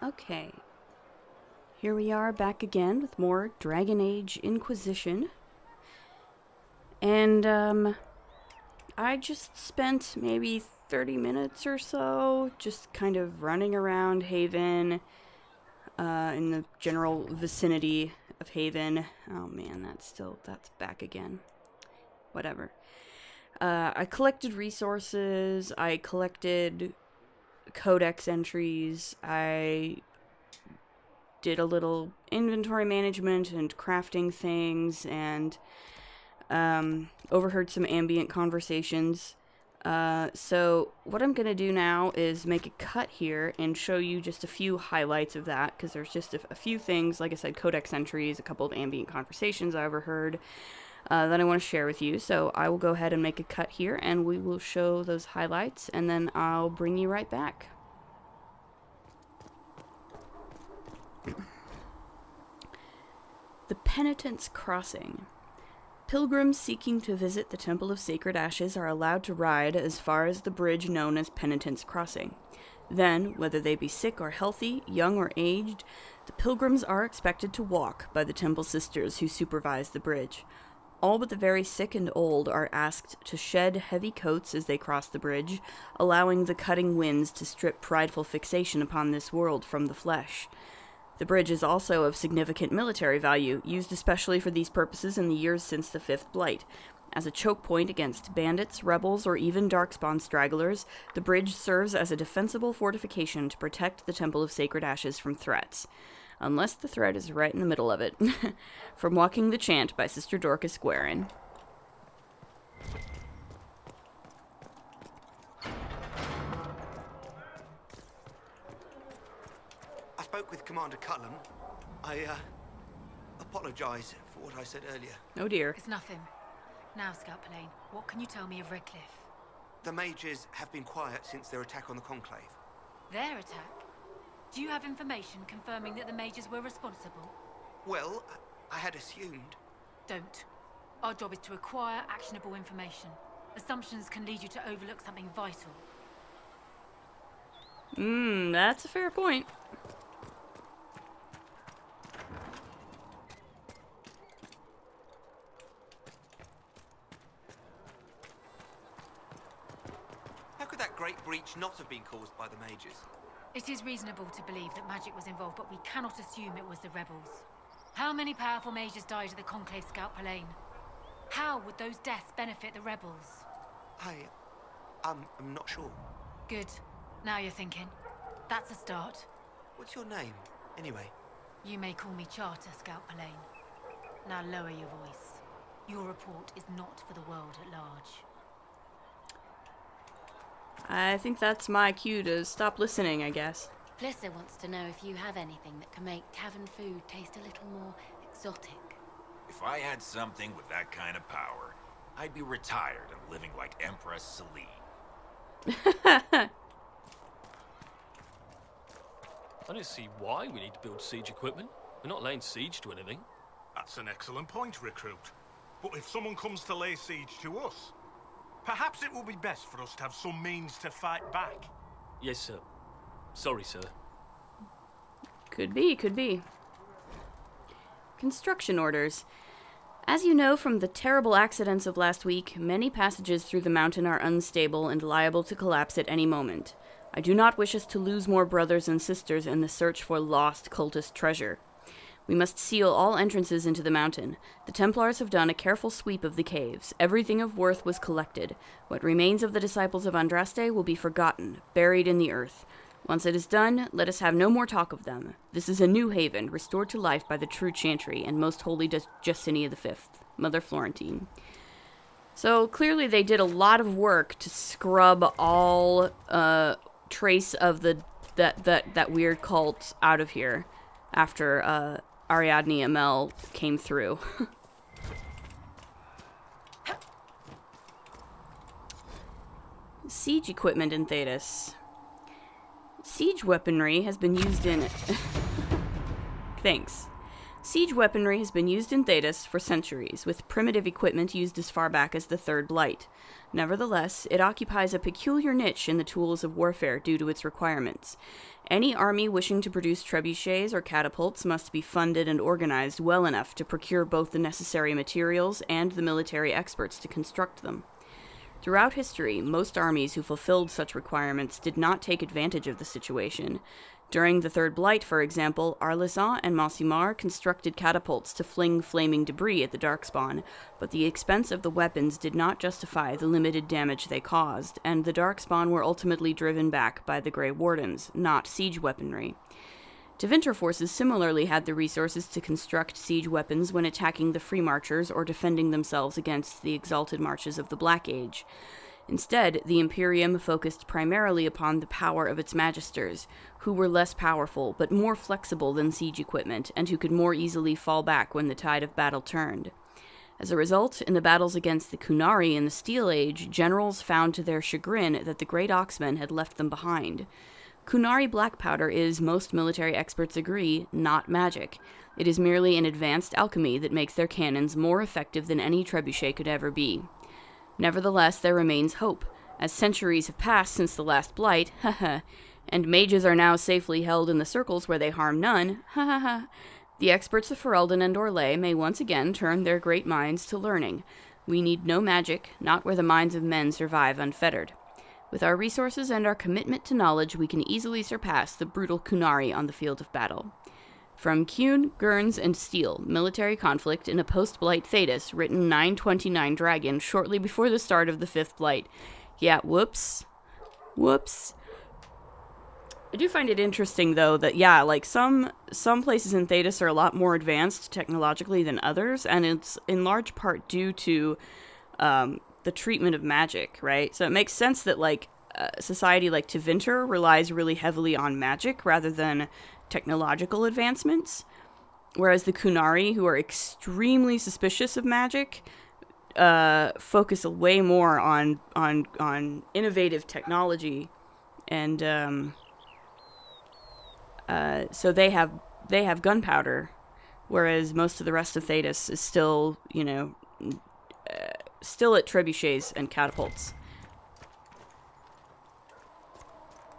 Okay. Here we are back again with more Dragon Age Inquisition. And, I just spent maybe 30 minutes or so just kind of running around Haven, in the general vicinity of Haven. Oh man, that's back again. Whatever. I collected resources, I collected codex entries, I did a little inventory management and crafting things, and overheard some ambient conversations. So what I'm going to do now is make a cut here and show you just a few highlights of that, because there's just a few things, like I said, codex entries, a couple of ambient conversations I overheard that I want to share with you. So I will go ahead and make a cut here, and we will show those highlights, and then I'll bring you right back. The Penitent's Crossing. Pilgrims seeking to visit the Temple of Sacred Ashes are allowed to ride as far as the bridge known as Penitent's Crossing. Then, whether they be sick or healthy, young or aged, the pilgrims are expected to walk by the temple sisters who supervise the bridge. All but the very sick and old are asked to shed heavy coats as they cross the bridge, allowing the cutting winds to strip prideful fixation upon this world from the flesh. The bridge is also of significant military value, used especially for these purposes in the years since the Fifth Blight. As a choke point against bandits, rebels, or even darkspawn stragglers, the bridge serves as a defensible fortification to protect the Temple of Sacred Ashes from threats. Unless the threat is right in the middle of it. From Walking the Chant by Sister Dorcas Guerin. I spoke with Commander Cullen. I apologize for what I said earlier. Oh dear. It's nothing. Now, Scout Pallane, what can you tell me of Redcliffe? The mages have been quiet since their attack on the Conclave. Their attack? Do you have information confirming that the mages were responsible? Well, I had assumed. Don't. Our job is to acquire actionable information. Assumptions can lead you to overlook something vital. That's a fair point. How could that great breach not have been caused by the mages? It is reasonable to believe that magic was involved, but we cannot assume it was the rebels. How many powerful mages died at the Conclave, Scout Pallane? How would those deaths benefit the rebels? I'm not sure. Good. Now you're thinking. That's a start. What's your name, anyway? You may call me Charter, Scout Pallane. Now lower your voice. Your report is not for the world at large. I think that's my cue to stop listening, I guess. Flissa wants to know if you have anything that can make tavern food taste a little more exotic. If I had something with that kind of power, I'd be retired and living like Empress Celine. I don't see why we need to build siege equipment. We're not laying siege to anything. That's an excellent point, Recruit. But if someone comes to lay siege to us, perhaps it will be best for us to have some means to fight back. Yes, sir. Sorry, sir. Could be. Construction orders. As you know from the terrible accidents of last week, many passages through the mountain are unstable and liable to collapse at any moment. I do not wish us to lose more brothers and sisters in the search for lost cultist treasure. We must seal all entrances into the mountain. The Templars have done a careful sweep of the caves. Everything of worth was collected. What remains of the disciples of Andraste will be forgotten, buried in the earth. Once it is done, let us have no more talk of them. This is a new haven, restored to life by the true Chantry and most holy Justinia V, Mother Florentine. So clearly they did a lot of work to scrub all trace of that weird cult out of here after Ariadne Amel came through. Siege equipment in Thedas. Siege weaponry has been used in... Thanks. Siege weaponry has been used in Thedas for centuries, with primitive equipment used as far back as the Third Blight. Nevertheless, it occupies a peculiar niche in the tools of warfare due to its requirements. Any army wishing to produce trebuchets or catapults must be funded and organized well enough to procure both the necessary materials and the military experts to construct them. Throughout history, most armies who fulfilled such requirements did not take advantage of the situation. During the Third Blight, for example, Arlesan and Monsimar constructed catapults to fling flaming debris at the Darkspawn, but the expense of the weapons did not justify the limited damage they caused, and the Darkspawn were ultimately driven back by the Grey Wardens, not siege weaponry. Tevinter forces similarly had the resources to construct siege weapons when attacking the Free Marchers or defending themselves against the exalted marches of the Black Age. Instead, the Imperium focused primarily upon the power of its magisters, who were less powerful but more flexible than siege equipment, and who could more easily fall back when the tide of battle turned. As a result, in the battles against the Kunari in the Steel Age, generals found to their chagrin that the Great Oxmen had left them behind. Kunari black powder is, most military experts agree, not magic. It is merely an advanced alchemy that makes their cannons more effective than any trebuchet could ever be. Nevertheless, there remains hope. As centuries have passed since the last Blight, and mages are now safely held in the circles where they harm none, the experts of Ferelden and Orlais may once again turn their great minds to learning. We need no magic, not where the minds of men survive unfettered. With our resources and our commitment to knowledge, we can easily surpass the brutal Kunari on the field of battle. From Kuhn, Gurns, and Steel, Military Conflict in a Post-Blight Thedas, written 929 Dragon, shortly before the start of the 5th Blight. Yeah, whoops. I do find it interesting, though, that, yeah, like, some places in Thedas are a lot more advanced technologically than others, and it's in large part due to the treatment of magic, right? So it makes sense that, like, society like Tevinter relies really heavily on magic rather than technological advancements, whereas the Kunari, who are extremely suspicious of magic, focus way more on innovative technology, and so they have gunpowder, whereas most of the rest of Thedas is still, still at trebuchets and catapults.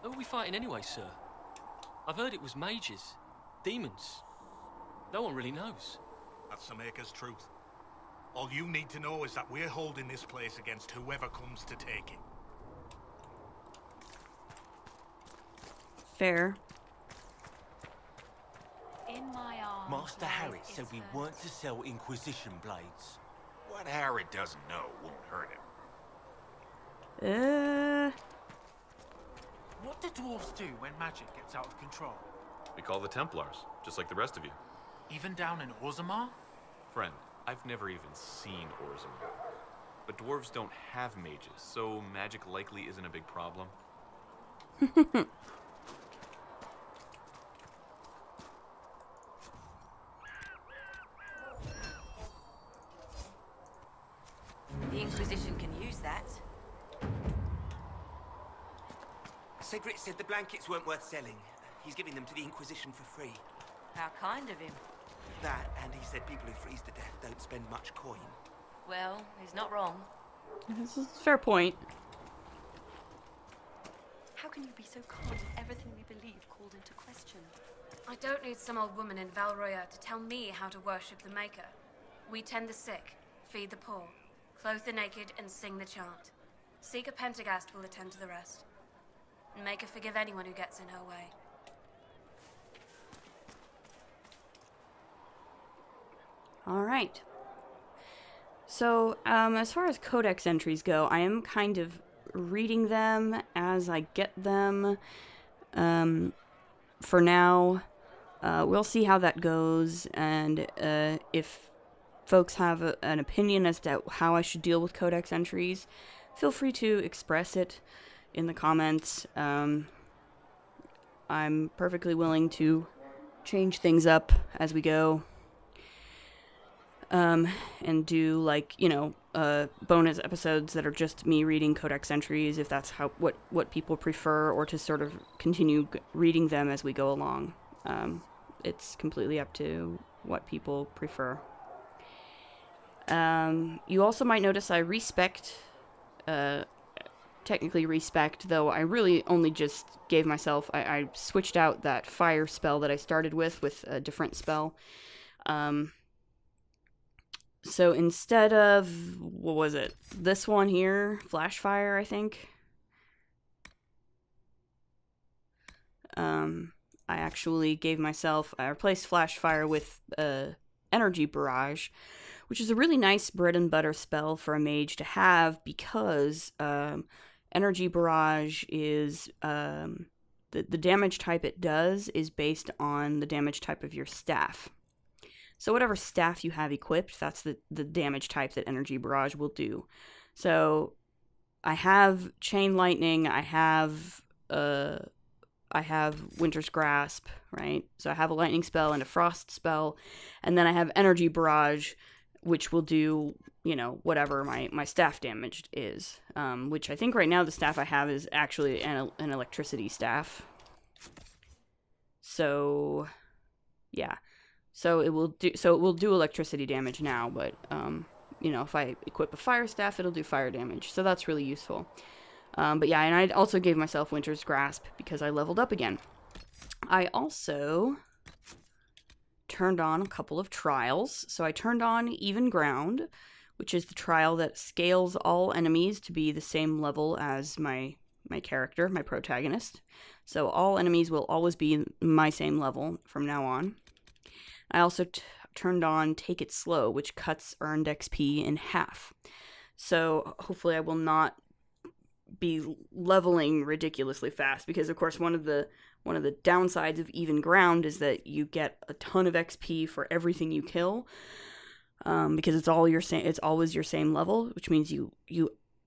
Who are we fighting anyway, sir? I've heard it was mages, demons. No one really knows. That's the Maker's truth. All you need to know is that we're holding this place against whoever comes to take it. Fair. In my arms Master lies Harrit its said we first. weren't to sell Inquisition blades. What Harrit doesn't know won't hurt him. What do dwarves do when magic gets out of control? We call the Templars, just like the rest of you. Even down in Orzammar? Friend, I've never even seen Orzammar. But dwarves don't have mages, so magic likely isn't a big problem. The Inquisition can use that. Sigrid said the blankets weren't worth selling. He's giving them to the Inquisition for free. How kind of him. That, and he said people who freeze to death don't spend much coin. Well, he's not wrong. This is a fair point. How can you be so calm with everything we believe called into question? I don't need some old woman in Valroya to tell me how to worship the Maker. We tend the sick, feed the poor, clothe the naked, and sing the chant. Seeker Pentagast will attend to the rest. And make her forgive anyone who gets in her way. All right. So, as far as codex entries go, I am kind of reading them as I get them. For now, we'll see how that goes, and if folks have an opinion as to how I should deal with codex entries, feel free to express it in the comments. I'm perfectly willing to change things up as we go. And do, like, bonus episodes that are just me reading codex entries, if that's what people prefer, or to sort of continue reading them as we go along. It's completely up to what people prefer. You also might notice I technically respect, though I really only just gave myself, I switched out that fire spell that I started with a different spell. So instead of, what was it? This one here, Flash Fire, I think. I actually gave myself, I replaced Flash Fire with Energy Barrage, which is a really nice bread and butter spell for a mage to have, because Energy Barrage is, the damage type it does is based on the damage type of your staff. So whatever staff you have equipped, that's the damage type that Energy Barrage will do. So I have Chain Lightning, I have Winter's Grasp, right? So I have a lightning spell and a frost spell, and then I have Energy Barrage, which will do, you know, whatever my staff damage is. Which I think right now the staff I have is actually an electricity staff. So, yeah. So it will do electricity damage now, but you know, if I equip a fire staff, it'll do fire damage. So that's really useful. But yeah, and I also gave myself Winter's Grasp because I leveled up again. I also turned on a couple of trials. So I turned on Even Ground, which is the trial that scales all enemies to be the same level as my character, my protagonist. So all enemies will always be my same level from now on. I also turned on Take It Slow, which cuts earned XP in half. So hopefully I will not be leveling ridiculously fast, because of course one of the downsides of Even Ground is that you get a ton of XP for everything you kill, because it's always your same level, which means you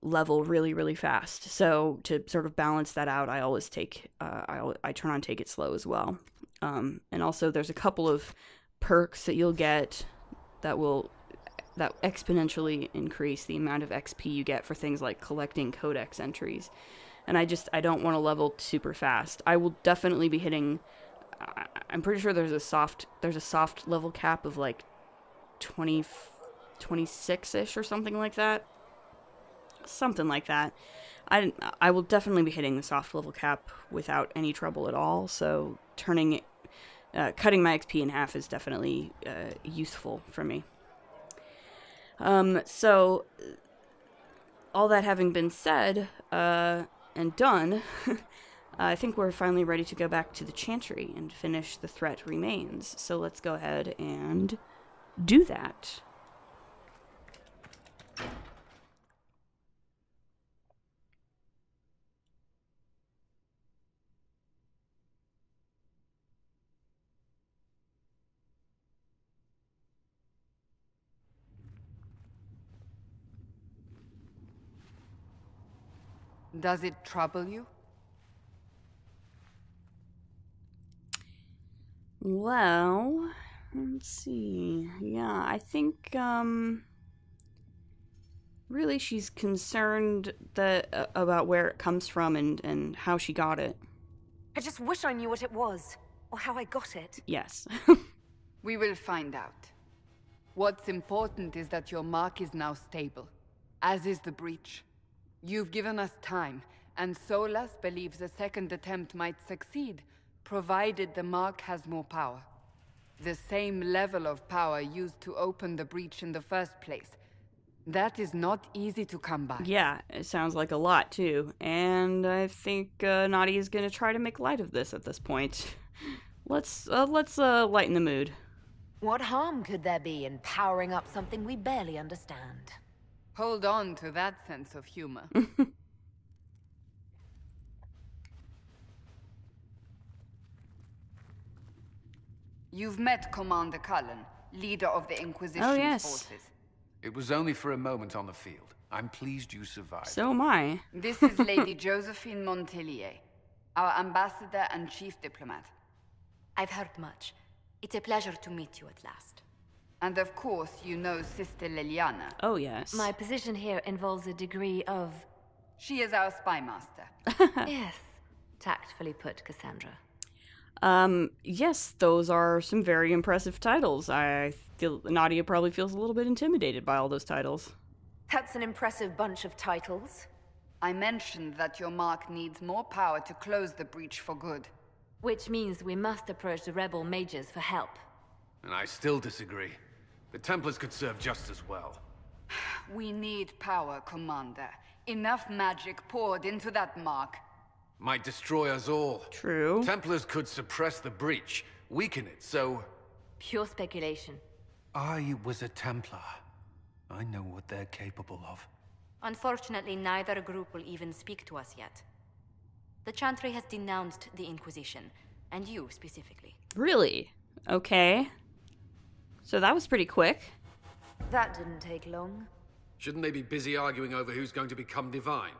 level really, really fast. So to sort of balance that out, I always I turn on Take It Slow as well. And also there's a couple of perks that you'll get that exponentially increase the amount of XP you get for things like collecting codex entries. And I don't want to level super fast. I will definitely be hitting, I'm pretty sure there's a soft level cap of like 26-ish or something like that. Something like that. I will definitely be hitting the soft level cap without any trouble at all. So cutting my XP in half is definitely useful for me. So all that having been said and done, I think we're finally ready to go back to the Chantry and finish The Threat Remains. So let's go ahead and do that. Does it trouble you? Well, let's see. Yeah, I think, really she's concerned about where it comes from and how she got it. I just wish I knew what it was, or how I got it. Yes. We will find out. What's important is that your mark is now stable, as is the breach. You've given us time, and Solas believes a second attempt might succeed, provided the mark has more power. The same level of power used to open the breach in the first place. That is not easy to come by. Yeah, it sounds like a lot, too. And I think Nadia is going to try to make light of this at this point. Let's lighten the mood. What harm could there be in powering up something we barely understand? Hold on to that sense of humor. You've met Commander Cullen, leader of the Inquisition forces. It was only for a moment on the field. I'm pleased you survived. So am I. This is Lady Josephine Montelier, our ambassador and chief diplomat. I've heard much. It's a pleasure to meet you at last. And of course, you know Sister Liliana. Oh, yes. My position here involves a degree of... She is our spy master. Yes. Tactfully put, Cassandra. Yes, those are some very impressive titles. I feel Nadia probably feels a little bit intimidated by all those titles. That's an impressive bunch of titles. I mentioned that your mark needs more power to close the breach for good. Which means we must approach the rebel mages for help. And I still disagree. The Templars could serve just as well. We need power, Commander. Enough magic poured into that mark. Might destroy us all. True. Templars could suppress the breach, weaken it, so... Pure speculation. I was a Templar. I know what they're capable of. Unfortunately, neither group will even speak to us yet. The Chantry has denounced the Inquisition, and you specifically. Really? Okay. So that was pretty quick. That didn't take long. Shouldn't they be busy arguing over who's going to become divine?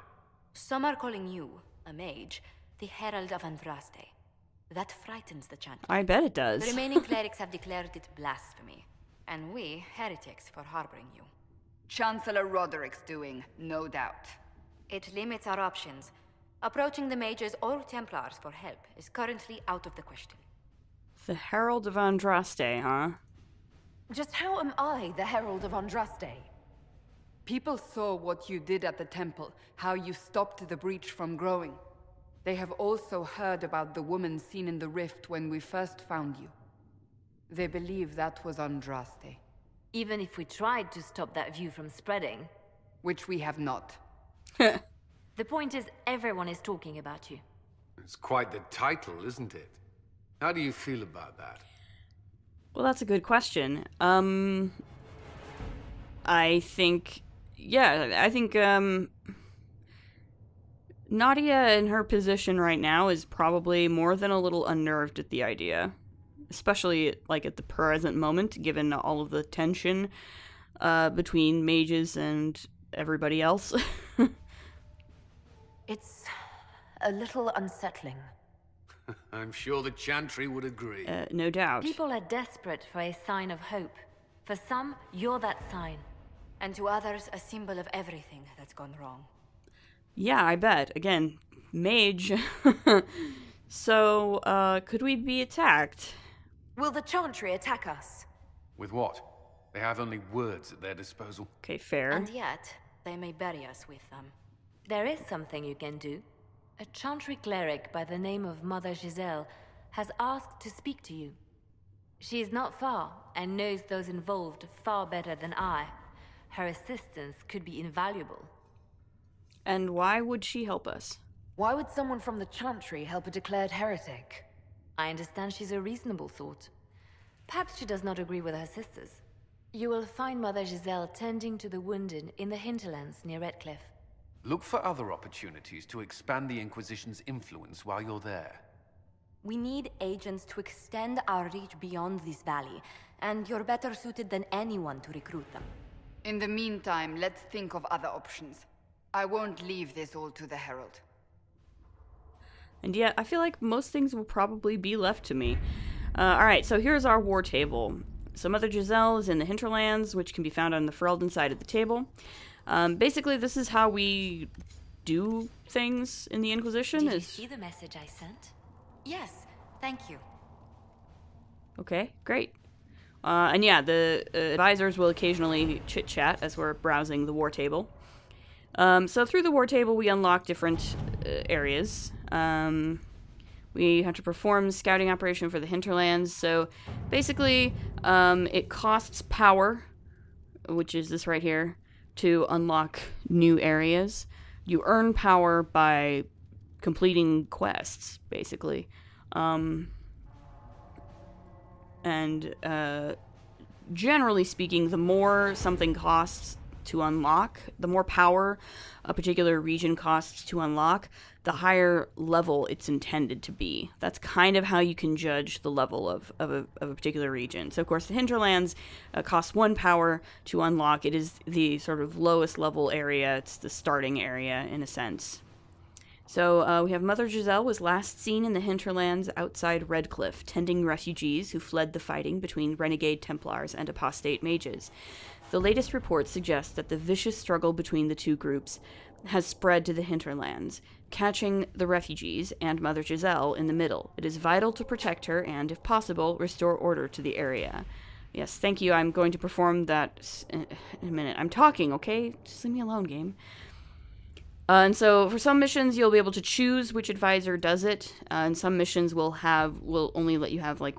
Some are calling you, a mage, the Herald of Andraste. That frightens the Chantry. I bet it does. The remaining clerics have declared it blasphemy, and we, heretics, for harboring you. Chancellor Roderick's doing, no doubt. It limits our options. Approaching the mages or Templars for help is currently out of the question. The Herald of Andraste, huh? Just how am I the Herald of Andraste? People saw what you did at the temple, how you stopped the breach from growing. They have also heard about the woman seen in the rift when we first found you. They believe that was Andraste. Even if we tried to stop that view from spreading. Which we have not. The point is, everyone is talking about you. It's quite the title, isn't it? How do you feel about that? Well, that's a good question. I think... Yeah, I think, Nadia in her position right now is probably more than a little unnerved at the idea. Especially, like, at the present moment, given all of the tension between mages and everybody else. It's a little unsettling. I'm sure the Chantry would agree. No doubt. People are desperate for a sign of hope. For some, you're that sign. And to others, a symbol of everything that's gone wrong. Yeah, I bet. Again, mage. So, could we be attacked? Will the Chantry attack us? With what? They have only words at their disposal. Okay, fair. And yet, they may bury us with them. There is something you can do. A Chantry cleric by the name of Mother Giselle has asked to speak to you. She is not far and knows those involved far better than I. Her assistance could be invaluable. And why would she help us? Why would someone from the Chantry help a declared heretic? I understand she's a reasonable sort. Perhaps she does not agree with her sisters. You will find Mother Giselle tending to the wounded in the hinterlands near Redcliffe. Look for other opportunities to expand the Inquisition's influence while you're there. We need agents to extend our reach beyond this valley, and you're better suited than anyone to recruit them. In the meantime, let's think of other options. I won't leave this all to the Herald. And yet, I feel like most things will probably be left to me. Alright, so here's our war table. So Mother Giselle is in the hinterlands, which can be found on the Ferelden side of the table. Basically, this is how we do things in the Inquisition. Did you see the message I sent? Yes, thank you. Okay, great. And yeah, the advisors will occasionally chit-chat as we're browsing the war table. So through the war table, we unlock different areas. We have to perform scouting operation for the hinterlands. So basically, it costs power, which is this right here, to unlock new areas. You earn power by completing quests, basically. Generally speaking, the more something costs to unlock, the more power a particular region costs to unlock, the higher level it's intended to be. That's kind of how you can judge the level of a particular region. So, of course, the hinterlands costs 1 power to unlock. It is the sort of lowest level area. It's the starting area, in a sense. So, we have Mother Giselle was last seen in the hinterlands outside Redcliffe, tending refugees who fled the fighting between renegade Templars and apostate mages. The latest reports suggest that the vicious struggle between the two groups has spread to the hinterlands. catching the refugees and Mother Giselle in the middle. It is vital to protect her and, if possible, restore order to the area. Yes, thank you. I'm going to perform that in a minute. I'm talking, okay? Just leave me alone, game. And so for some missions, you'll be able to choose which advisor does it. And some missions will only let you have like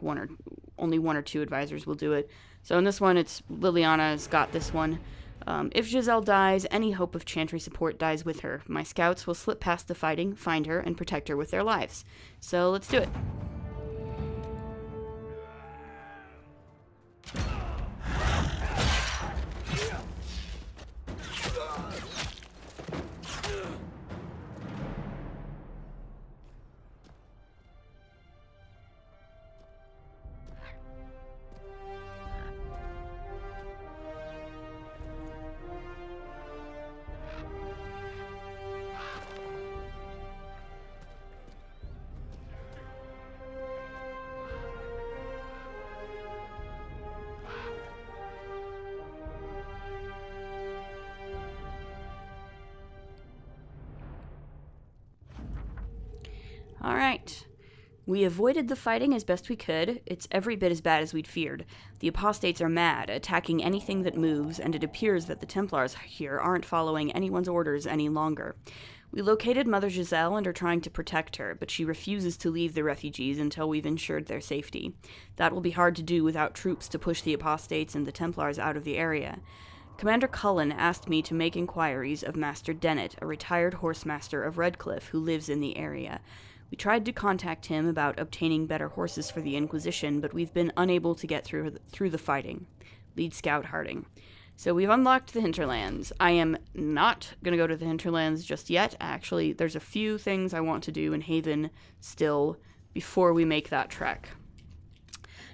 only one or two advisors will do it. So in this one, it's Liliana's got this one. If Giselle dies, any hope of Chantry support dies with her. My scouts will slip past the fighting, find her, and protect her with their lives. So let's do it. All right. We avoided the fighting as best we could. It's every bit as bad as we'd feared. The apostates are mad, attacking anything that moves, and it appears that the Templars here aren't following anyone's orders any longer. We located Mother Giselle and are trying to protect her, but she refuses to leave the refugees until we've ensured their safety. That will be hard to do without troops to push the apostates and the Templars out of the area. Commander Cullen asked me to make inquiries of Master Dennett, a retired horsemaster of Redcliffe who lives in the area. We tried to contact him about obtaining better horses for the Inquisition, but we've been unable to get through the fighting. Lead Scout Harding. So we've unlocked the Hinterlands. I am not going to go to the Hinterlands just yet. Actually, there's a few things I want to do in Haven still before we make that trek.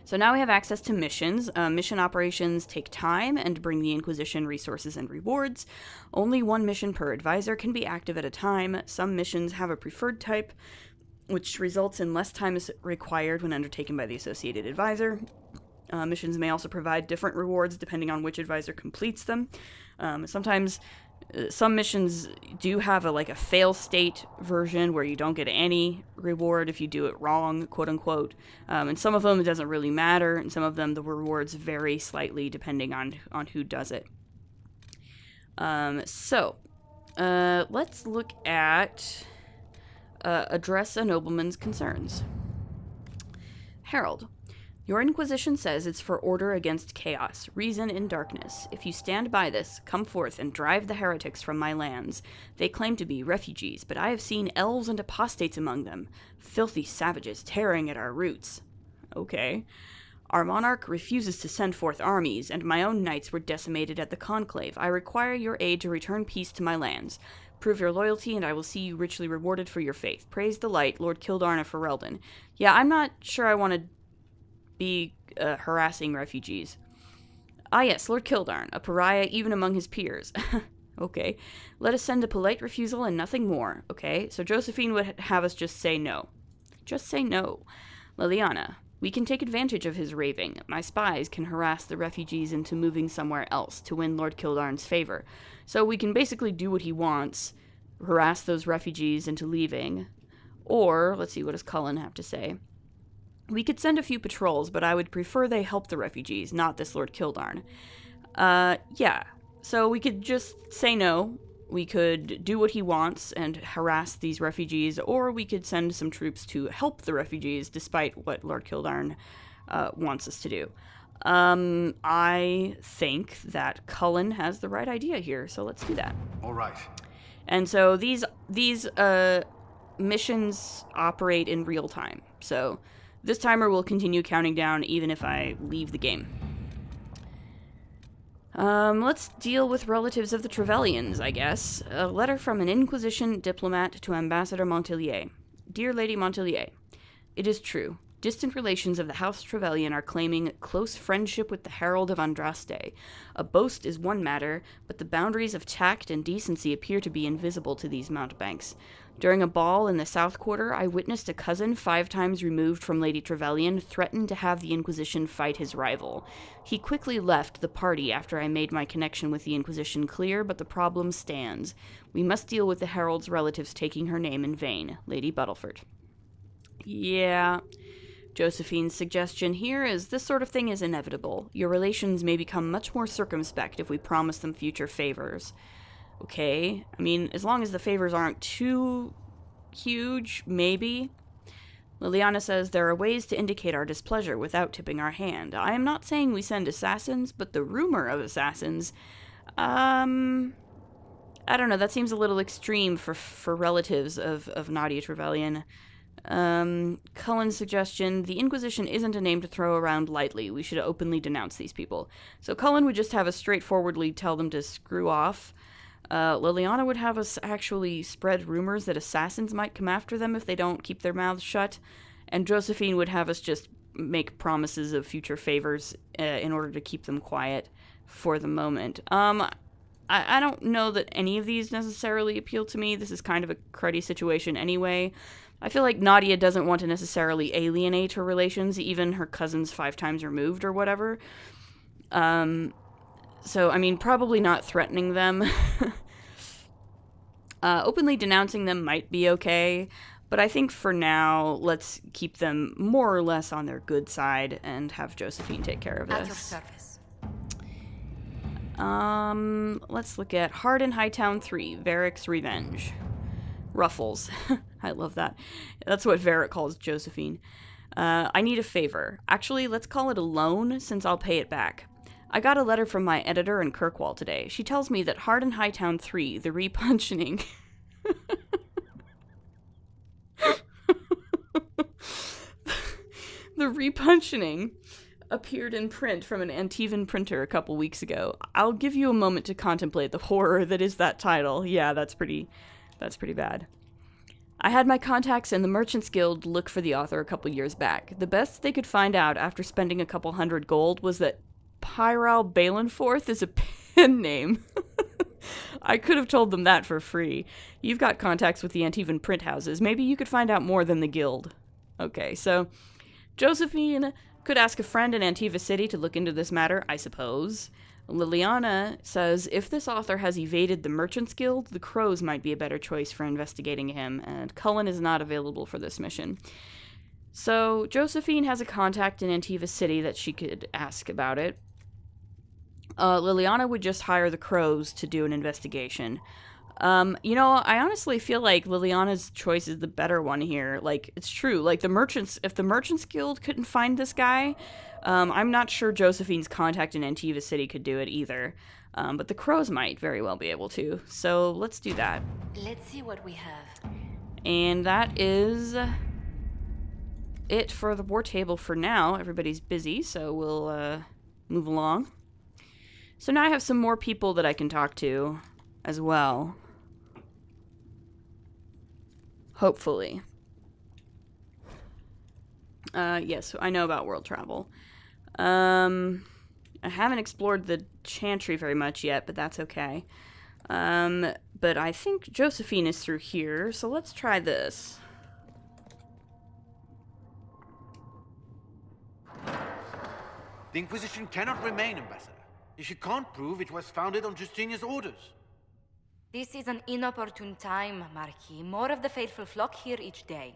So now we have access to missions. Mission operations take time and bring the Inquisition resources and rewards. Only one mission per advisor can be active at a time. Some missions have a preferred type, which results in less time is required when undertaken by the associated advisor. Missions may also provide different rewards depending on which advisor completes them. Sometimes some missions do have a fail-state version where you don't get any reward if you do it wrong, quote-unquote. And some of them it doesn't really matter, and some of them the rewards vary slightly depending on who does it. Let's look at address a nobleman's concerns. Herald. Your Inquisition says it's for order against chaos, reason in darkness. If you stand by this, come forth and drive the heretics from my lands. They claim to be refugees, but I have seen elves and apostates among them. Filthy savages tearing at our roots. Okay. Our monarch refuses to send forth armies, and my own knights were decimated at the conclave. I require your aid to return peace to my lands. Prove your loyalty, and I will see you richly rewarded for your faith. Praise the light, Lord Kildarn of Ferelden. Yeah, I'm not sure I want to be harassing refugees. Ah yes, Lord Kildarn, a pariah even among his peers. Okay. Let us send a polite refusal and nothing more. Okay, so Josephine would have us just say no. Just say no. Liliana, we can take advantage of his raving. My spies can harass the refugees into moving somewhere else to win Lord Kildarn's favor. So we can basically do what he wants, harass those refugees into leaving. Or, let's see, what does Cullen have to say? We could send a few patrols, but I would prefer they help the refugees, not this Lord Kildarn. Yeah. So we could just say no. We could do what he wants and harass these refugees, or we could send some troops to help the refugees, despite what Lord Kildarn wants us to do. I think that Cullen has the right idea here, so let's do that. All right. And so these missions operate in real time. So this timer will continue counting down even if I leave the game. Let's deal with relatives of the Trevellians, I guess. A letter from an Inquisition diplomat to Ambassador Montelier. Dear Lady Montelier, it is true. Distant relations of the House Trevelyan are claiming close friendship with the Herald of Andraste. A boast is one matter, but the boundaries of tact and decency appear to be invisible to these mountebanks. During a ball in the South Quarter, I witnessed a cousin 5 times removed from Lady Trevelyan threaten to have the Inquisition fight his rival. He quickly left the party after I made my connection with the Inquisition clear, but the problem stands. We must deal with the Herald's relatives taking her name in vain. Lady Buttleford. Yeah. Josephine's suggestion here is this sort of thing is inevitable. Your relations may become much more circumspect if we promise them future favors. Okay, I mean, as long as the favors aren't too huge, maybe. Liliana says there are ways to indicate our displeasure without tipping our hand. I am not saying we send assassins, but the rumor of assassins, I don't know, that seems a little extreme for relatives of Nadia Trevelyan. Cullen's suggestion, the Inquisition isn't a name to throw around lightly. We should openly denounce these people. So Cullen would just have us straightforwardly tell them to screw off. Liliana would have us actually spread rumors that assassins might come after them if they don't keep their mouths shut. And Josephine would have us just make promises of future favors in order to keep them quiet for the moment. I don't know that any of these necessarily appeal to me. This is kind of a cruddy situation anyway. I feel like Nadia doesn't want to necessarily alienate her relations, even her cousins 5 times removed or whatever. So, I mean, probably not threatening them. Openly denouncing them might be okay, but I think for now, let's keep them more or less on their good side and have Josephine take care of this. At your service. Let's look at Hardin Hightown 3, Varric's Revenge. Ruffles. I love that. That's what Varric calls Josephine. I need a favor. Actually, let's call it a loan, since I'll pay it back. I got a letter from my editor in Kirkwall today. She tells me that Hardin Hightown 3, the repuncheoning... the repuncheoning appeared in print from an Antivan printer a couple weeks ago. I'll give you a moment to contemplate the horror that is that title. Yeah, that's pretty bad. I had my contacts in the Merchants Guild look for the author a couple years back. The best they could find out after spending a couple hundred gold was that Pyral Balenforth is a pen name. I could have told them that for free. You've got contacts with the Antivan print houses. Maybe you could find out more than the guild. Okay, so Josephine could ask a friend in Antiva City to look into this matter, I suppose. Liliana says if this author has evaded the Merchants Guild, the Crows might be a better choice for investigating him, and Cullen is not available for this mission. So Josephine has a contact in Antiva City that she could ask about it. Liliana would just hire the Crows to do an investigation. You know, I honestly feel like Liliana's choice is the better one here. Like, it's true. Like, if the Merchants Guild couldn't find this guy, I'm not sure Josephine's contact in Antiva City could do it either. But the Crows might very well be able to. So let's do that. Let's see what we have. And that is it for the war table for now. Everybody's busy, so we'll move along. So now I have some more people that I can talk to as well. Hopefully. Yes, I know about world travel. I haven't explored the Chantry very much yet, but that's okay. But I think Josephine is through here, so let's try this. The Inquisition cannot remain, Ambassador, if you can't prove it was founded on Justinia's orders. This is an inopportune time, Marquis. More of the faithful flock here each day.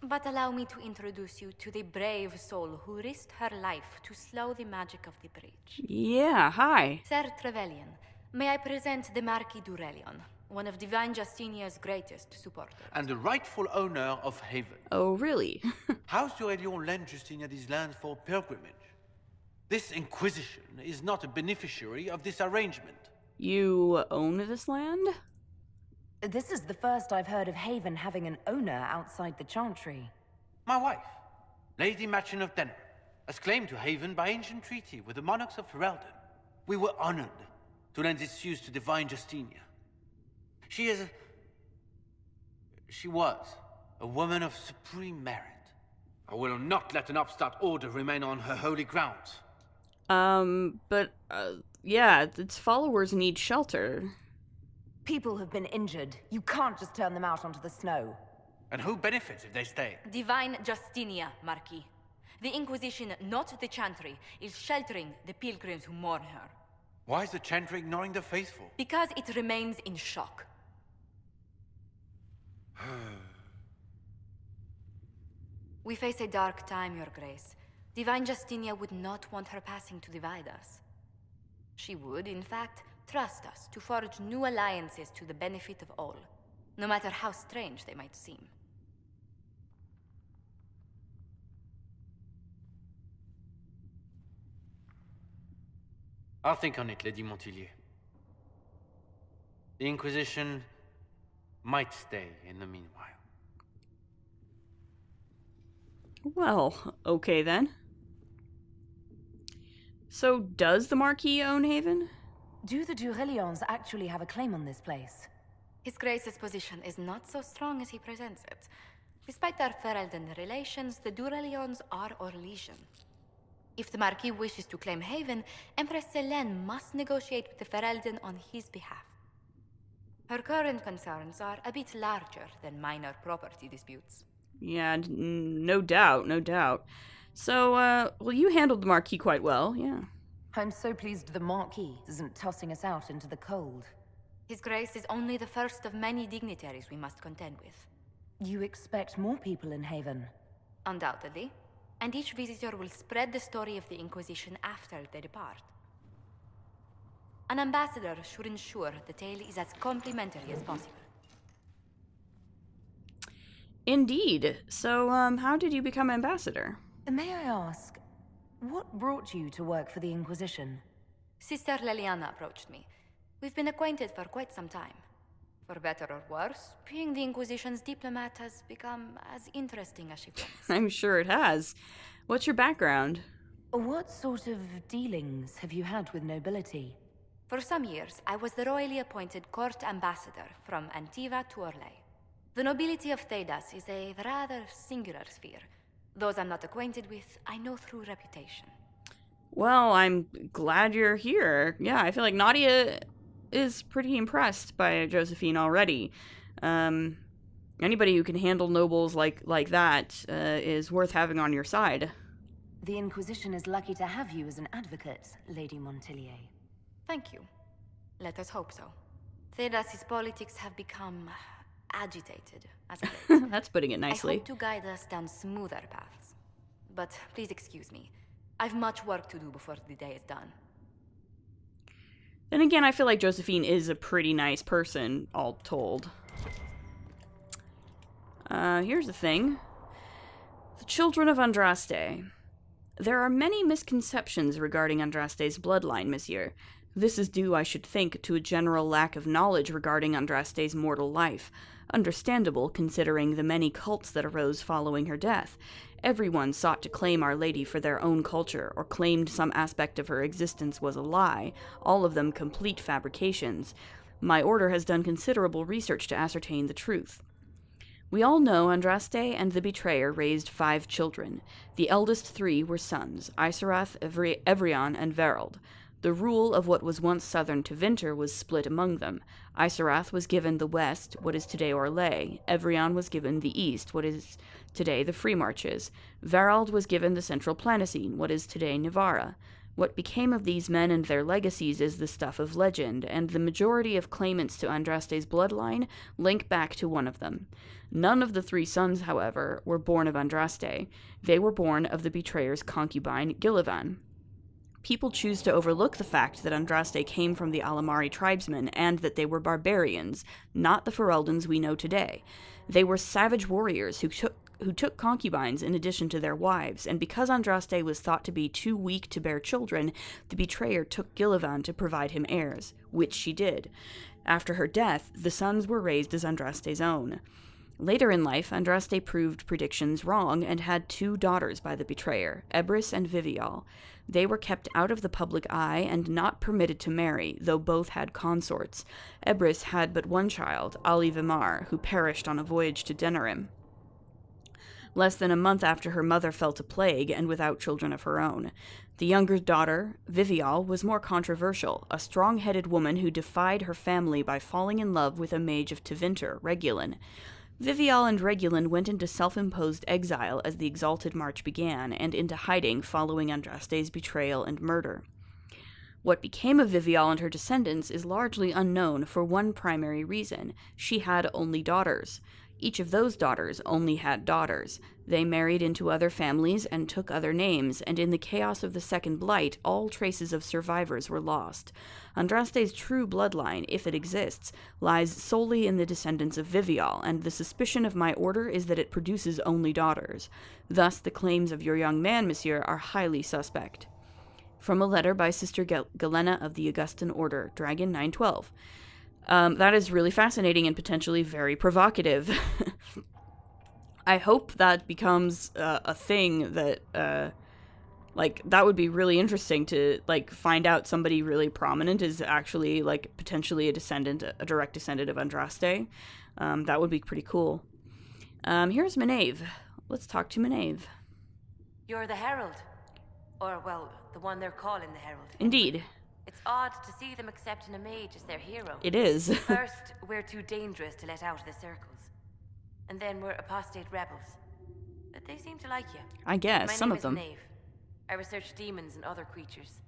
But allow me to introduce you to the brave soul who risked her life to slow the magic of the breach. Yeah, hi. Sir Trevelyan, may I present the Marquis Durelion, one of Divine Justinia's greatest supporters. And the rightful owner of Haven. Oh, really? House Durelion lent Justinia these lands for pilgrimage. This Inquisition is not a beneficiary of this arrangement. You own this land? This is the first I've heard of Haven having an owner outside the Chantry. My wife, Lady Machin of Denner, has claimed to Haven by ancient treaty with the monarchs of Ferelden. We were honored to lend its use to Divine Justinia. She was a woman of supreme merit. I will not let an upstart order remain on her holy grounds. Yeah, its followers need shelter. People have been injured. You can't just turn them out onto the snow. And who benefits if they stay? Divine Justinia, Marquis. The Inquisition, not the Chantry, is sheltering the pilgrims who mourn her. Why is the Chantry ignoring the faithful? Because it remains in shock. We face a dark time, Your Grace. Divine Justinia would not want her passing to divide us. She would, in fact, trust us to forge new alliances to the benefit of all, no matter how strange they might seem. I'll think on it, Lady Montilyet. The Inquisition might stay in the meanwhile. Well, okay then. So, does the Marquis own Haven? Do the Durelions actually have a claim on this place? His Grace's position is not so strong as he presents it. Despite their Ferelden relations, the Durelions are our legion. If the Marquis wishes to claim Haven, Empress Selene must negotiate with the Ferelden on his behalf. Her current concerns are a bit larger than minor property disputes. Yeah, no doubt, no doubt. So, well, you handled the Marquis quite well, yeah. I'm so pleased the Marquis isn't tossing us out into the cold. His Grace is only the first of many dignitaries we must contend with. You expect more people in Haven? Undoubtedly. And each visitor will spread the story of the Inquisition after they depart. An ambassador should ensure the tale is as complimentary as possible. Indeed. So, how did you become ambassador? May I ask, what brought you to work for the Inquisition? Sister Leliana approached me. We've been acquainted for quite some time. For better or worse, being the Inquisition's diplomat has become as interesting as she wants. I'm sure it has. What's your background? What sort of dealings have you had with nobility? For some years, I was the royally appointed court ambassador from Antiva to Orlais. The nobility of Thedas is a rather singular sphere. Those I'm not acquainted with, I know through reputation. Well, I'm glad you're here. Yeah, I feel like Nadia is pretty impressed by Josephine already. Anybody who can handle nobles like that is worth having on your side. The Inquisition is lucky to have you as an advocate, Lady Montilyet. Thank you. Let us hope so. Thedas's politics have become agitated as of late. That's putting it nicely. I hope to guide us down smoother paths. But please excuse me. I've much work to do before the day is done. Then again, I feel like Josephine is a pretty nice person, all told. Here's the thing. The children of Andraste. There are many misconceptions regarding Andraste's bloodline, monsieur. This is due, I should think, to a general lack of knowledge regarding Andraste's mortal life. Understandable, considering the many cults that arose following her death. Everyone sought to claim Our Lady for their own culture, or claimed some aspect of her existence was a lie, all of them complete fabrications. My order has done considerable research to ascertain the truth. We all know Andraste and the Betrayer raised 5 children. The eldest 3 were sons, Isarath, Evrion, and Verald. The rule of what was once southern Tevinter was split among them. Isarath was given the west, what is today Orlais. Evrion was given the east, what is today the Free Marches. Verald was given the central Planocene, what is today Navarra. What became of these men and their legacies is the stuff of legend, and the majority of claimants to Andraste's bloodline link back to one of them. None of the 3 sons, however, were born of Andraste. They were born of the Betrayer's concubine, Gillivan. People choose to overlook the fact that Andraste came from the Alamari tribesmen and that they were barbarians, not the Fereldans we know today. They were savage warriors who took concubines in addition to their wives, and because Andraste was thought to be too weak to bear children, the Betrayer took Gillivan to provide him heirs, which she did. After her death, the sons were raised as Andraste's own. Later in life, Andraste proved predictions wrong and had 2 daughters by the Betrayer, Ebris and Vivial. They were kept out of the public eye and not permitted to marry, though both had consorts. Ebris had but one child, Ali Vimar, who perished on a voyage to Denerim. less than a month after her mother fell to plague and without children of her own. The younger daughter, Vivial, was more controversial, a strong-headed woman who defied her family by falling in love with a mage of Tevinter, Regulin. Vivial and Regulin went into self-imposed exile as the Exalted March began, and into hiding following Andraste's betrayal and murder. What became of Vivial and her descendants is largely unknown for one primary reason. She had only daughters. Each of those daughters only had daughters. They married into other families and took other names, and in the chaos of the Second Blight, all traces of survivors were lost. Andraste's true bloodline, if it exists, lies solely in the descendants of Vivial, and the suspicion of my order is that it produces only daughters. Thus, the claims of your young man, monsieur, are highly suspect. From a letter by Sister Galena of the Augustan Order, Dragon 912. That is really fascinating and potentially very provocative. I hope that becomes a thing that, that would be really interesting to, find out somebody really prominent is actually, potentially a direct descendant of Andraste. That would be pretty cool. Here's Maeve. Let's talk to Maeve. You're the Herald. Or, well, the one they're calling the Herald. Indeed. It's odd to see them accepting a mage as their hero. It is. First, we're too dangerous to let out of the circles. And then we're apostate rebels. But they seem to like you. I guess, some of them. My name is Maeve. I research demons and other creatures.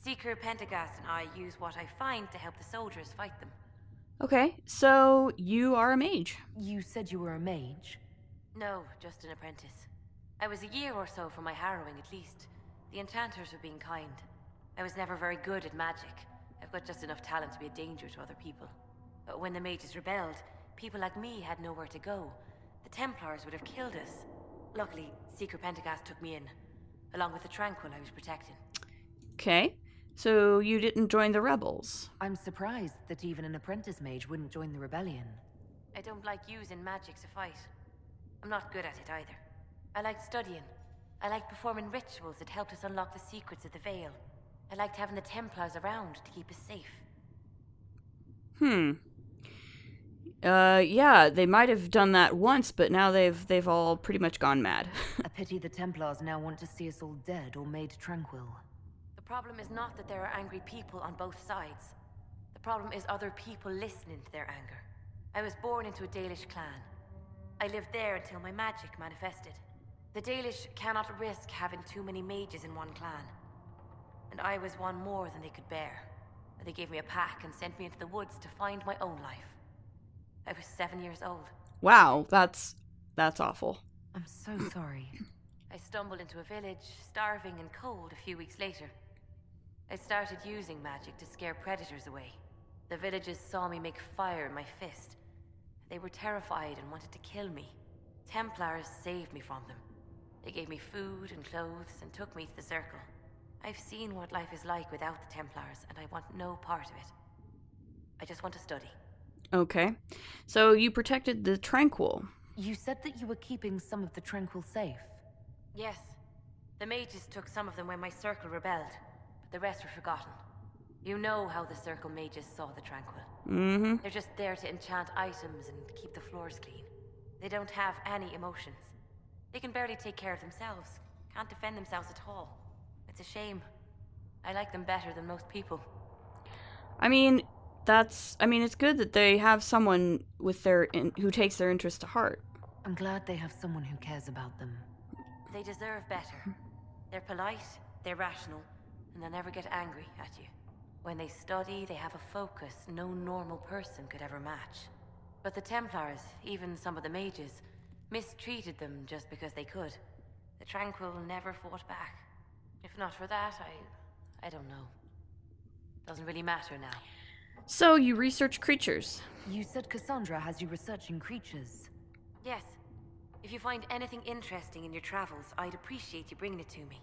Seeker Pentagast and I use what I find to help the soldiers fight them. Okay, so you are a mage. You said you were a mage? No, just an apprentice. I was a year or so from my harrowing, at least. The enchanters were being kind. I was never very good at magic. I've got just enough talent to be a danger to other people. But when the mages rebelled, people like me had nowhere to go. The Templars would have killed us. Luckily, Seeker Pentagast took me in, along with the Tranquil I was protecting. Okay, so you didn't join the rebels. I'm surprised that even an apprentice mage wouldn't join the rebellion. I don't like using magic to fight. I'm not good at it either. I like studying. I liked performing rituals that helped us unlock the secrets of the Veil. I liked having the Templars around to keep us safe. Yeah, they might have done that once, but now they've all pretty much gone mad. A pity the Templars now want to see us all dead or made tranquil. The problem is not that there are angry people on both sides. The problem is other people listening to their anger. I was born into a Dalish clan. I lived there until my magic manifested. The Dalish cannot risk having too many mages in one clan. And I was one more than they could bear. They gave me a pack and sent me into the woods to find my own life. I was 7 years old. Wow, that's awful. I'm so sorry. I stumbled into a village, starving and cold a few weeks later. I started using magic to scare predators away. The villagers saw me make fire in my fist. They were terrified and wanted to kill me. Templars saved me from them. They gave me food and clothes and took me to the Circle. I've seen what life is like without the Templars, and I want no part of it. I just want to study. Okay. So you protected the Tranquil. You said that you were keeping some of the Tranquil safe. Yes. The mages took some of them when my Circle rebelled, but the rest were forgotten. You know how the Circle mages saw the Tranquil. Mm-hmm. They're just there to enchant items and keep the floors clean. They don't have any emotions. They can barely take care of themselves. Can't defend themselves at all. It's a shame. I like them better than most people. I mean, it's good that they have someone with who takes their interest to heart. I'm glad they have someone who cares about them. They deserve better. They're polite, they're rational, and they'll never get angry at you. When they study, they have a focus no normal person could ever match. But the Templars, even some of the mages, mistreated them just because they could. The Tranquil never fought back. If not for that, I don't know. Doesn't really matter now. So you research creatures. You said Cassandra has you researching creatures. Yes. If you find anything interesting in your travels, I'd appreciate you bringing it to me.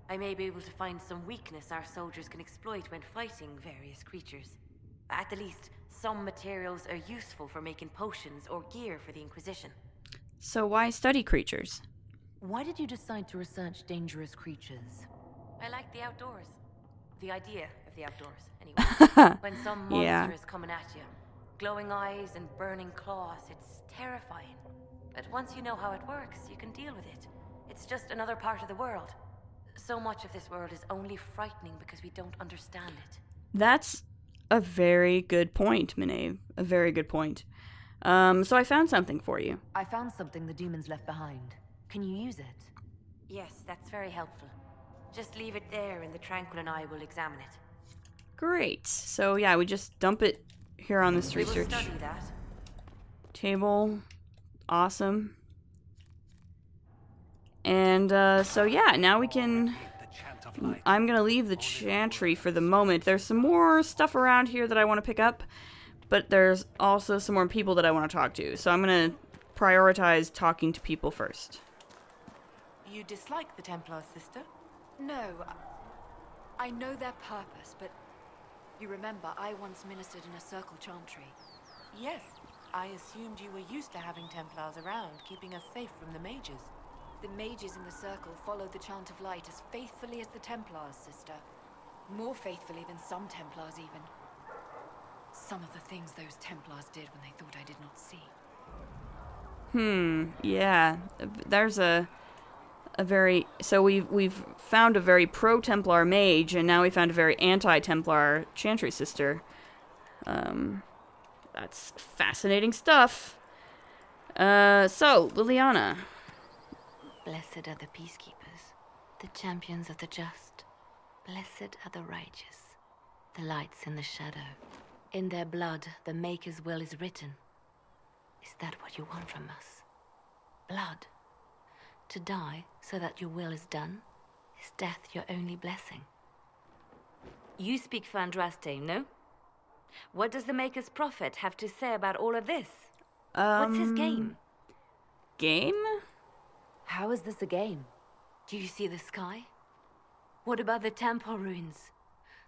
I may be able to find some weakness our soldiers can exploit when fighting various creatures. At the least, some materials are useful for making potions or gear for the Inquisition. So why study creatures? Why did you decide to research dangerous creatures? I like the outdoors. The idea of the outdoors, anyway. When some monster is coming at you, glowing eyes and burning claws, it's terrifying. But once you know how it works, you can deal with it. It's just another part of the world. So much of this world is only frightening because we don't understand it. That's a very good point, Minave. A very good point. So I found something for you. I found something the demons left behind. Can you use it? Yes, that's very helpful. Just leave it there and the Tranquil and I will examine it. Great. So yeah, we just dump it here on this research We will study that. table. Awesome. And so yeah, now we can... I'm gonna leave the chantry for the moment. There's some more stuff around here that I want to pick up, but there's also some more people that I want to talk to. So I'm gonna prioritize talking to people first. You dislike the Templars, sister? No. I know their purpose, but you remember I once ministered in a circle chantry. Yes. I assumed you were used to having Templars around, keeping us safe from the mages. The mages in the circle followed the Chant of Light as faithfully as the Templars, sister. More faithfully than some Templars, even. Some of the things those Templars did when they thought I did not see. Yeah. There's a very... So we've found a very pro-Templar mage, and now we found a very anti-Templar chantry sister. That's fascinating stuff. So, Liliana. Blessed are the peacekeepers, the champions of the just. Blessed are the righteous, the lights in the shadow. In their blood, the Maker's will is written. Is that what you want from us? Blood. To die so that your will is done? Is death your only blessing? You speak for Andraste, no? What does the Maker's prophet have to say about all of this? What's his game? Game? How is this a game? Do you see the sky? What about the temple ruins?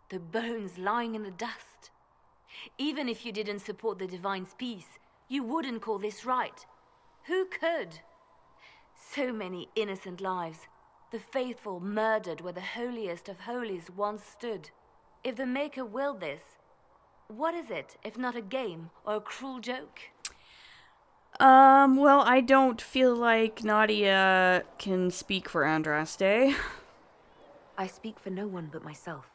The bones lying in the dust? Even if you didn't support the Divine's peace, you wouldn't call this right. Who could? So many innocent lives. The faithful murdered where the holiest of holies once stood. If the Maker willed this, what is it if not a game or a cruel joke? Well, I don't feel like Nadia can speak for Andraste. I speak for no one but myself,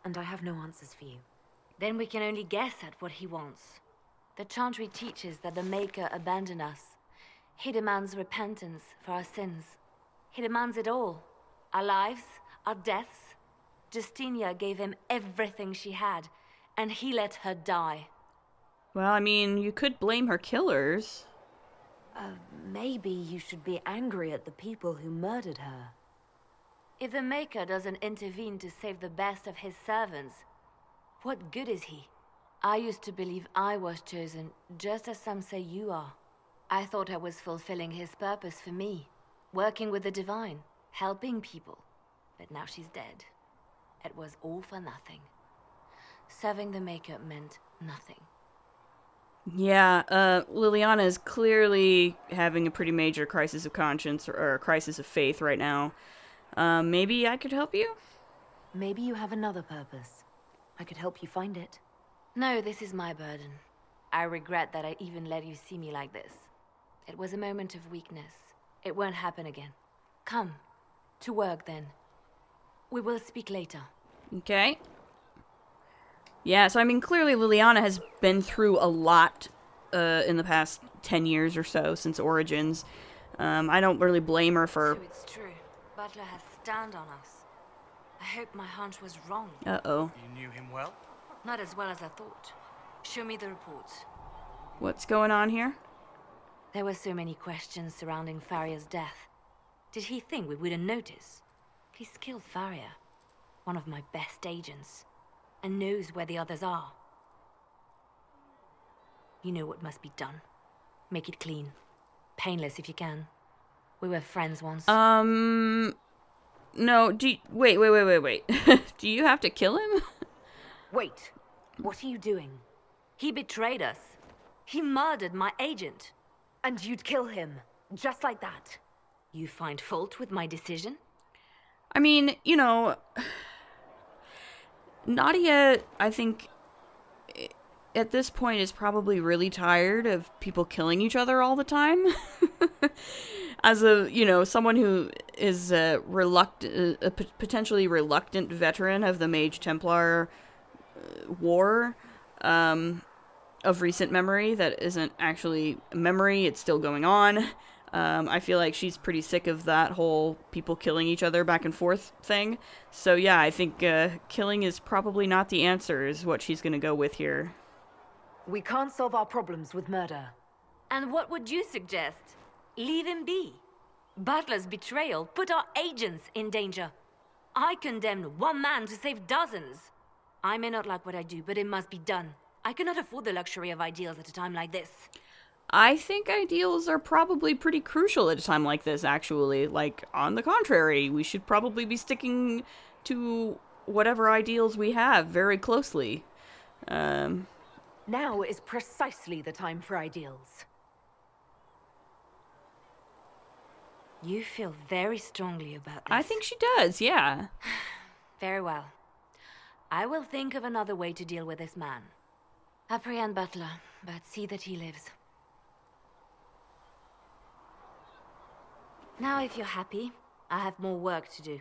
and I have no answers for you. Then we can only guess at what he wants. The Chantry teaches that the Maker abandoned us. He demands repentance for our sins. He demands it all. Our lives, our deaths. Justinia gave him everything she had, and he let her die. Well, I mean, you could blame her killers. Maybe you should be angry at the people who murdered her. If the Maker doesn't intervene to save the best of his servants, what good is he? I used to believe I was chosen, just as some say you are. I thought I was fulfilling his purpose for me, working with the Divine, helping people. But now she's dead. It was all for nothing. Serving the Maker meant nothing. Yeah, Liliana is clearly having a pretty major crisis of conscience, or a crisis of faith right now. Maybe I could help you? Maybe you have another purpose. I could help you find it. No, this is my burden. I regret that I even let you see me like this. It was a moment of weakness. It won't happen again. Come. To work, then. We will speak later. Okay. Yeah, so I mean, clearly Liliana has been through a lot in the past 10 years or so, since Origins. I don't really blame her for... So it's true. Butler has stand on us. I hope my hunch was wrong. Uh-oh. You knew him well? Not as well as I thought. Show me the reports. What's going on here? There were so many questions surrounding Faria's death. Did he think we wouldn't notice? He's killed Faria, one of my best agents, and knows where the others are. You know what must be done. Make it clean. Painless if you can. We were friends once. No, wait. Do you have to kill him? Wait, what are you doing? He betrayed us. He murdered my agent. And you'd kill him, just like that. You find fault with my decision? I mean, you know, Nadia, I think, at this point is probably really tired of people killing each other all the time. As a, someone who is a potentially reluctant veteran of the Mage Templar war, of recent memory that isn't actually memory, it's still going on. I feel like she's pretty sick of that whole people killing each other back and forth thing. So yeah, I think killing is probably not the answer, is what she's gonna go with here. We can't solve our problems with murder. And what would you suggest? Leave him be. Butler's betrayal put our agents in danger. I condemned one man to save dozens. I may not like what I do, but it must be done. I cannot afford the luxury of ideals at a time like this. I think ideals are probably pretty crucial at a time like this, actually. Like, on the contrary, we should probably be sticking to whatever ideals we have very closely. Now is precisely the time for ideals. You feel very strongly about this. I think she does, yeah. Very well. I will think of another way to deal with this man. Apprehend Butler, but see that he lives. Now, if you're happy, I have more work to do.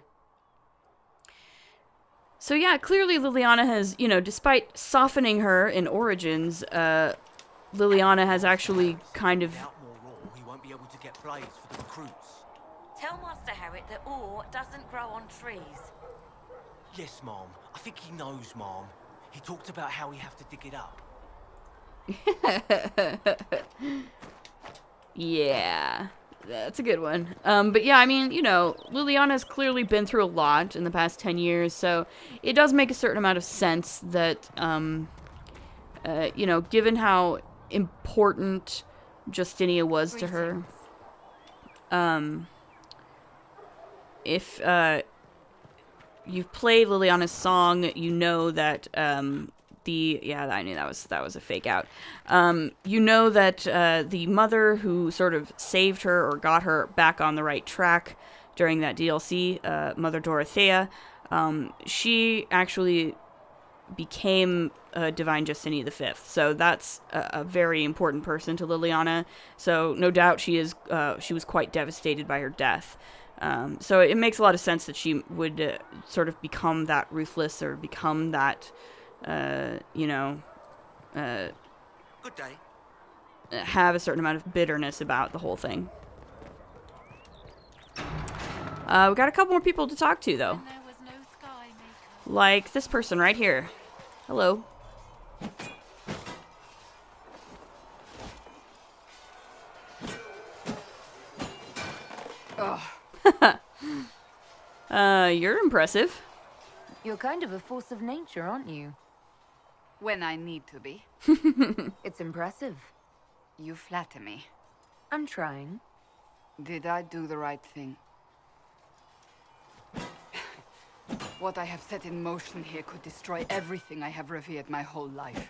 So yeah, clearly Liliana has, despite softening her in Origins, Liliana has actually kind of... He won't be able to get blades for the recruits. Tell Master Herrick that ore doesn't grow on trees. Yes, Mom. I think he knows, Mom. He talked about how we have to dig it up. Yeah, that's a good one. But yeah, I mean, Liliana's clearly been through a lot in the past 10 years, so it does make a certain amount of sense that, given how important Justinia was to her, if you've played Liliana's song, you know that I knew that was a fake out. You know that the mother who sort of saved her or got her back on the right track during that DLC, Mother Dorothea, she actually became Divine Justinia V. So that's a very important person to Liliana. So no doubt she was quite devastated by her death. So it makes a lot of sense that she would sort of become that ruthless or become that, Good day. have a certain amount of bitterness about the whole thing. We got a couple more people to talk to, though. Like this person right here. Hello. You're impressive. You're kind of a force of nature, aren't you? When I need to be. It's impressive. You flatter me. I'm trying. Did I do the right thing? What I have set in motion here could destroy everything I have revered my whole life.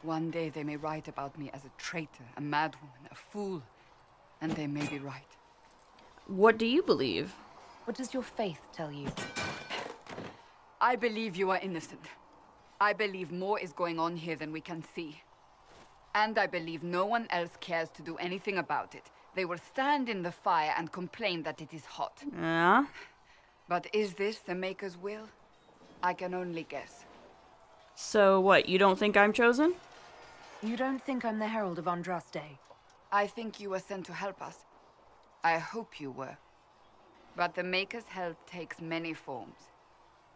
One day they may write about me as a traitor, a madwoman, a fool, and they may be right. What do you believe? What does your faith tell you? I believe you are innocent. I believe more is going on here than we can see. And I believe no one else cares to do anything about it. They will stand in the fire and complain that it is hot. Yeah? But is this the Maker's will? I can only guess. So what, you don't think I'm chosen? You don't think I'm the Herald of Andraste? I think you were sent to help us. I hope you were. But the Maker's help takes many forms.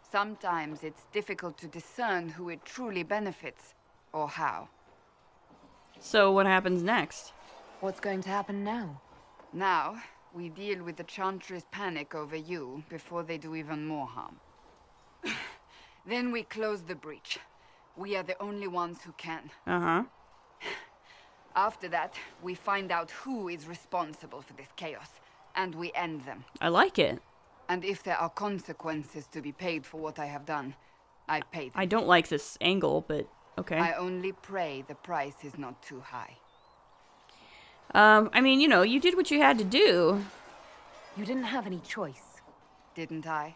Sometimes it's difficult to discern who it truly benefits, or how. So what happens next? What's going to happen now? Now, we deal with the Chantry's panic over you before they do even more harm. Then we close the breach. We are the only ones who can. Uh-huh. After that, we find out who is responsible for this chaos, and we end them. I like it. And if there are consequences to be paid for what I have done, I pay them. I don't like this angle, but okay. I only pray the price is not too high. I mean, you did what you had to do. You didn't have any choice. Didn't I?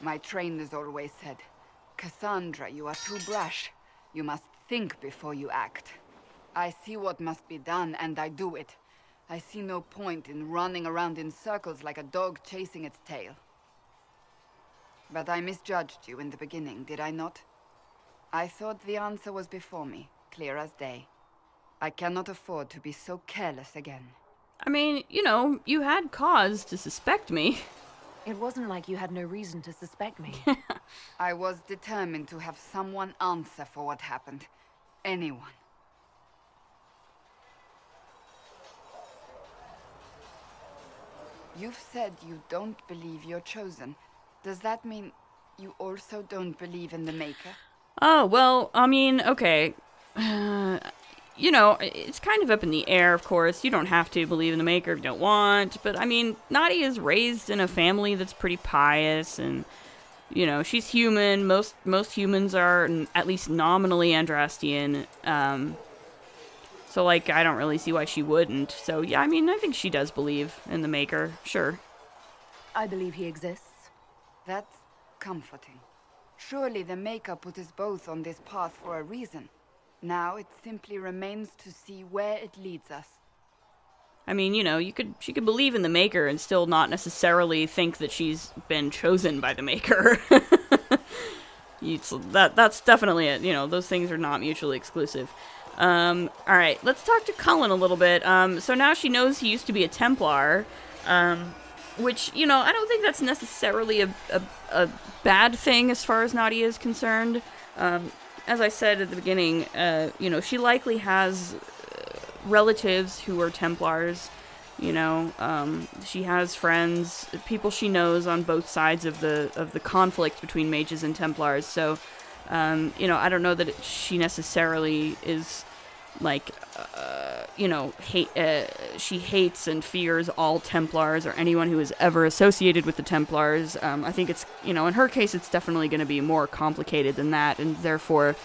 My trainers always said, Cassandra, you are too brash. You must think before you act. I see what must be done, and I do it. I see no point in running around in circles like a dog chasing its tail. But I misjudged you in the beginning, did I not? I thought the answer was before me, clear as day. I cannot afford to be so careless again. I mean, you know, you had cause to suspect me. It wasn't like you had no reason to suspect me. I was determined to have someone answer for what happened. Anyone. You've said you don't believe you're chosen. Does that mean you also don't believe in the Maker? Oh, well, I mean, okay. You know, it's kind of up in the air, of course. You don't have to believe in the Maker if you don't want. But, I mean, Nadia is raised in a family that's pretty pious, and, you know, she's human. Most humans are at least nominally Andrastian. So, like, I don't really see why she wouldn't. So, yeah, I mean, I think she does believe in the Maker, sure. I believe he exists. That's comforting. Surely the Maker put us both on this path for a reason. Now it simply remains to see where it leads us. I mean, you know, she could believe in the Maker and still not necessarily think that she's been chosen by the Maker. That's definitely it. You know, those things are not mutually exclusive. Alright, let's talk to Cullen a little bit. So now she knows he used to be a Templar, which, you know, I don't think that's necessarily a bad thing as far as Nadia is concerned. As I said at the beginning, you know, she likely has relatives who are Templars, you know, she has friends, people she knows on both sides of the conflict between mages and Templars, so, you know, I don't know that she necessarily is, like, you know, she hates and fears all Templars or anyone who is ever associated with the Templars. I think it's, you know, in her case, it's definitely going to be more complicated than that, and therefore,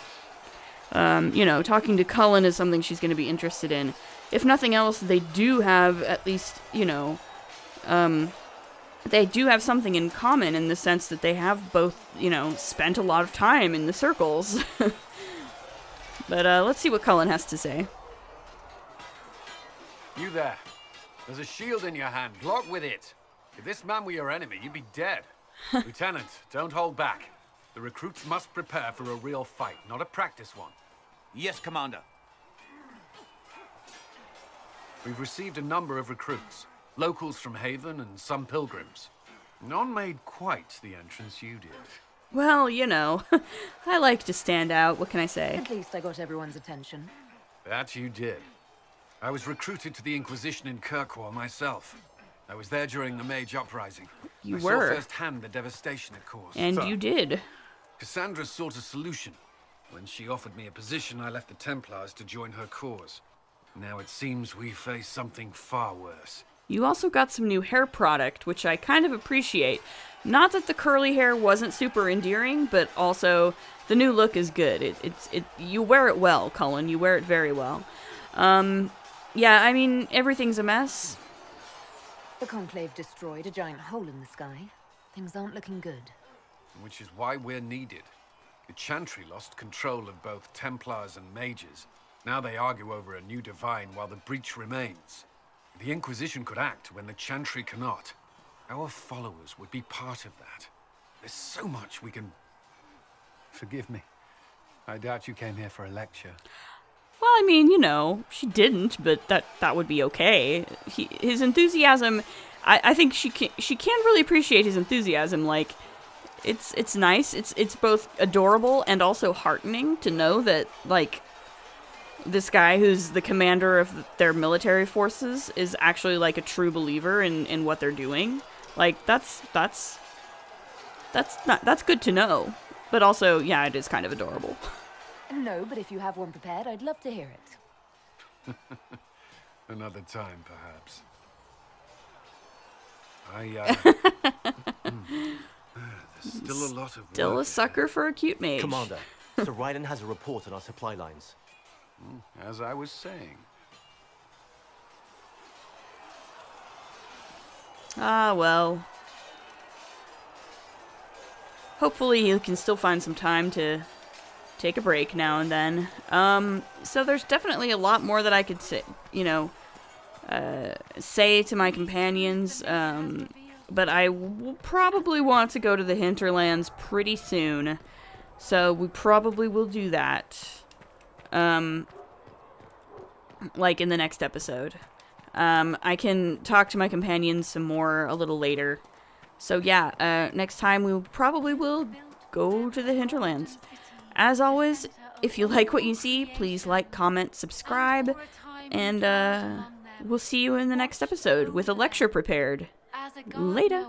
you know, talking to Cullen is something she's going to be interested in. If nothing else, they do have at least, you know, they do have something in common in the sense that they have both, you know, spent a lot of time in the circles. But let's see what Cullen has to say. You there. There's a shield in your hand. Glock with it. If this man were your enemy, you'd be dead. Lieutenant, don't hold back. The recruits must prepare for a real fight, not a practice one. Yes, Commander. We've received a number of recruits. Locals from Haven and some pilgrims. None made quite the entrance you did. Well, you know, I like to stand out. What can I say? At least I got everyone's attention. That you did. I was recruited to the Inquisition in Kirkwall myself. I was there during the Mage Uprising. You I were. saw firsthand the devastation it caused. And you did. Cassandra sought a solution. When she offered me a position, I left the Templars to join her cause. Now it seems we face something far worse. You also got some new hair product, which I kind of appreciate. Not that the curly hair wasn't super endearing, but also the new look is good. You wear it well, Cullen. You wear it very well. Yeah, I mean, everything's a mess. The Conclave destroyed a giant hole in the sky. Things aren't looking good. Which is why we're needed. The Chantry lost control of both Templars and Mages. Now they argue over a new divine while the breach remains. The Inquisition could act when the Chantry cannot. Our followers would be part of that. There's so much we can... Forgive me. I doubt you came here for a lecture. Well, I mean, you know, she didn't, but that would be okay. His enthusiasm, I think she can really appreciate his enthusiasm. Like, it's nice. It's both adorable and also heartening to know that, like, this guy who's the commander of their military forces is actually, like, a true believer in what they're doing. Like, that's good to know. But also, yeah, it is kind of adorable. No, but if you have one prepared, I'd love to hear it. Another time, perhaps. There's still a lot of work. Still a sucker for a cute mage. Commander, Sir Ryden has a report on our supply lines. As I was saying. Ah, well. hopefully he can still find some time to take a break now and then. So there's definitely a lot more that I could say, say to my companions, but I will probably want to go to the hinterlands pretty soon, so we probably will do that, like in the next episode. I can talk to my companions some more a little later. So yeah, next time we probably will go to the hinterlands. As always, if you like what you see, please like, comment, subscribe, and we'll see you in the next episode with a lecture prepared. Later.